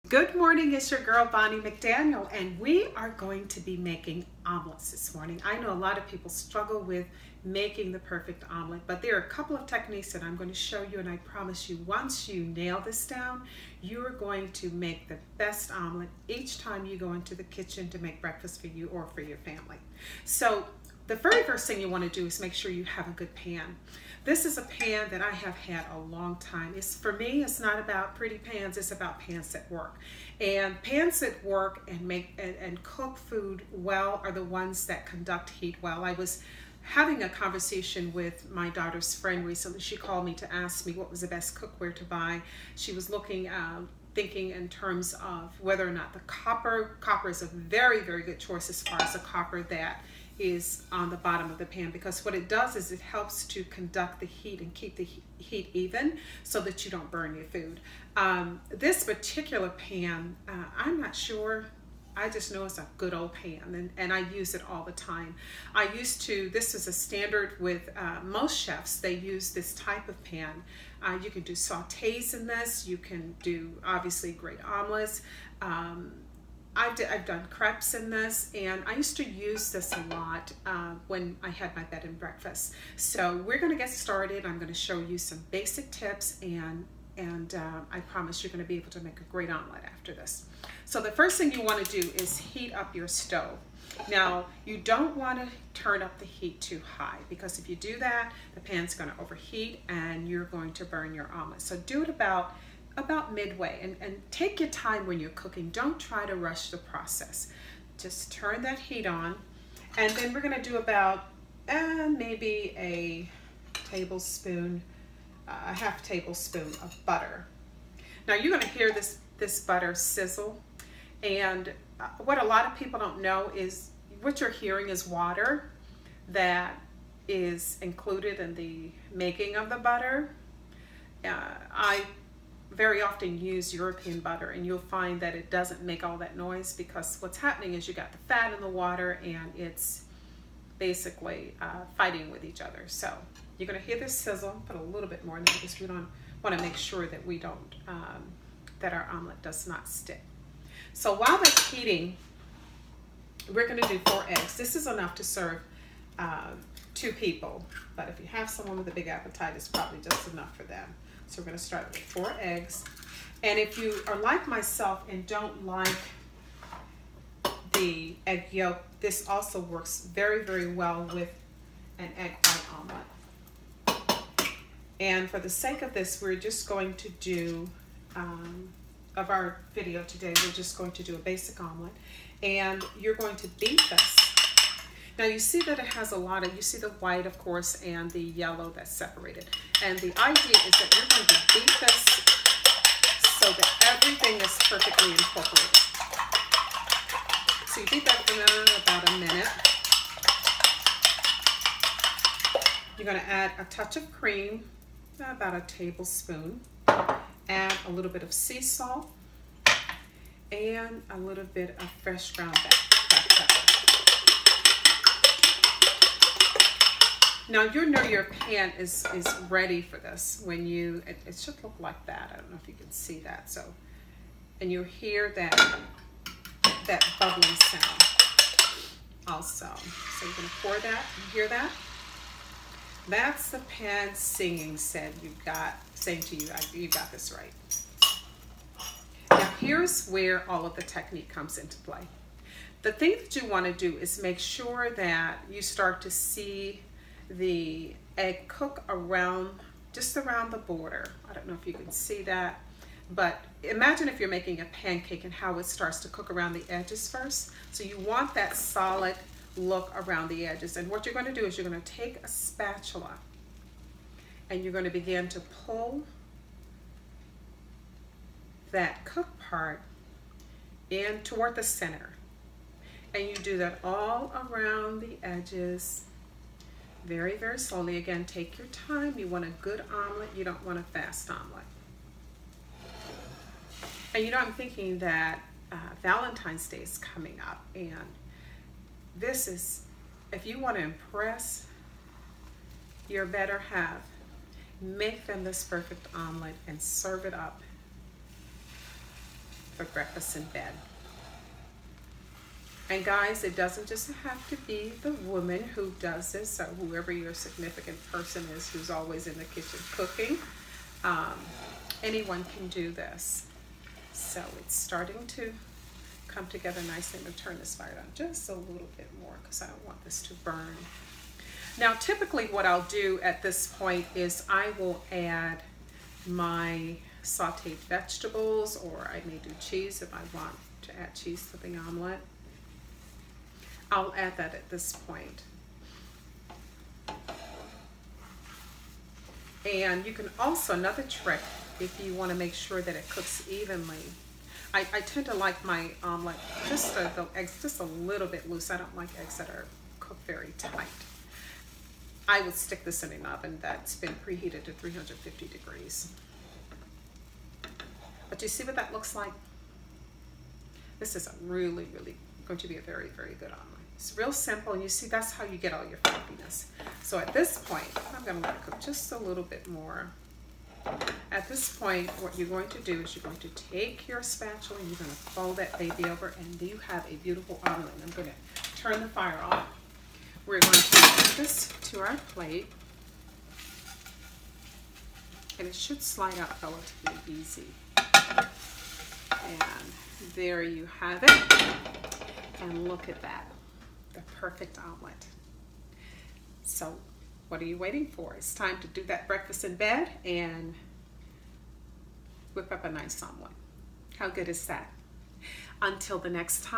Good morning, it's your girl Bonnie McDaniel, and we are going to be making omelets this morning. I know a lot of people struggle with making the perfect omelet, but there are a couple of techniques that I'm going to show you, and I promise you, once you nail this down, you are going to make the best omelet each time you go into the kitchen to make breakfast for you or for your family. So the very first thing you want to do is make sure you have a good pan. This is a pan that I have had a long time. For me, it's not about pretty pans, it's about pans that work. And pans that work and make and cook food well are the ones that conduct heat well. I was having a conversation with my daughter's friend recently. She called me to ask me what was the best cookware to buy. She was thinking in terms of whether or not the copper is a very, very good choice as far as the copper that is on the bottom of the pan, because what it does is it helps to conduct the heat and keep the heat even so that you don't burn your food. This particular pan, I'm not sure, I just know it's a good old pan, and I use it all the time. This is a standard with most chefs. They use this type of pan. You can do sautés in this. You can do obviously great omelets. I've done crepes in this, and I used to use this a lot when I had my bed and breakfast. So we're going to get started. I'm going to show you some basic tips, and I promise you're going to be able to make a great omelet after this. So the first thing you want to do is heat up your stove. Now, you don't want to turn up the heat too high, because if you do that, the pan's going to overheat and you're going to burn your omelet. So do it about midway, and take your time when you're cooking. Don't try to rush the process. Just turn that heat on, and then we're going to do about maybe a half tablespoon of butter. Now you're going to hear this butter sizzle, and what a lot of people don't know is what you're hearing is water that is included in the making of the butter. I very often use European butter, and you'll find that it doesn't make all that noise, because what's happening is you got the fat in the water and it's basically fighting with each other. So you're going to hear this sizzle. Put a little bit more in there because we don't want to make sure that we don't that our omelet does not stick. So while that's heating, we're going to do 4 eggs. This is enough to serve 2 people, but if you have someone with a big appetite, it's probably just enough for them. So we're going to start with 4 eggs. And if you are like myself and don't like the egg yolk, this also works very, very well with an egg white omelet. And for the sake of this, we're just going to do, of our video today, we're just going to do a basic omelet. And you're going to beat this. Now you see that it has you see the white, of course, and the yellow that's separated. And the idea is that you're going to beat this so that everything is perfectly incorporated. So you beat that for about a minute. You're going to add a touch of cream, about a tablespoon. Add a little bit of sea salt and a little bit of fresh ground black pepper. Now you know your pan is ready for this when it should look like that. I don't know if you can see that. So, and you hear that bubbling sound also. So you're gonna pour that. You hear that? That's the pan saying to you, you got this right. Now here's where all of the technique comes into play. The thing that you want to do is make sure that you start to see the egg cook just around the border. I don't know if you can see that, but imagine if you're making a pancake and how it starts to cook around the edges first. So you want that solid look around the edges. And what you're going to do is you're going to take a spatula and you're going to begin to pull that cooked part in toward the center. And you do that all around the edges, very, very slowly. Again, take your time. You want a good omelet. You don't want a fast omelet. And I'm thinking that Valentine's Day is coming up, and this is, if you want to impress your better half, make them this perfect omelet and serve it up for breakfast in bed. And guys, it doesn't just have to be the woman who does this, or whoever your significant person is who's always in the kitchen cooking. Anyone can do this. So it's starting to come together nicely. I'm going to turn this fire down just a little bit more because I don't want this to burn. Now typically what I'll do at this point is I will add my sauteed vegetables, or I may do cheese if I want to add cheese to the omelet. I'll add that at this point. And you can also, another trick, if you want to make sure that it cooks evenly, I tend to like my omelet just the eggs just a little bit loose. I don't like eggs that are cooked very tight. I would stick this in an oven that's been preheated to 350 degrees. But you see what that looks like? This is really going to be a very good omelet. It's real simple, and you see that's how you get all your fluffiness. So at this point, I'm going to let it cook just a little bit more. At this point, what you're going to do is you're going to take your spatula and you're going to fold that baby over, and you have a beautiful omelet. And I'm going to turn the fire off. We're going to add this to our plate, and it should slide out relatively easy. And there you have it. And look at that, the perfect omelet. So what are you waiting for? It's time to do that breakfast in bed and whip up a nice omelet. How good is that? Until the next time.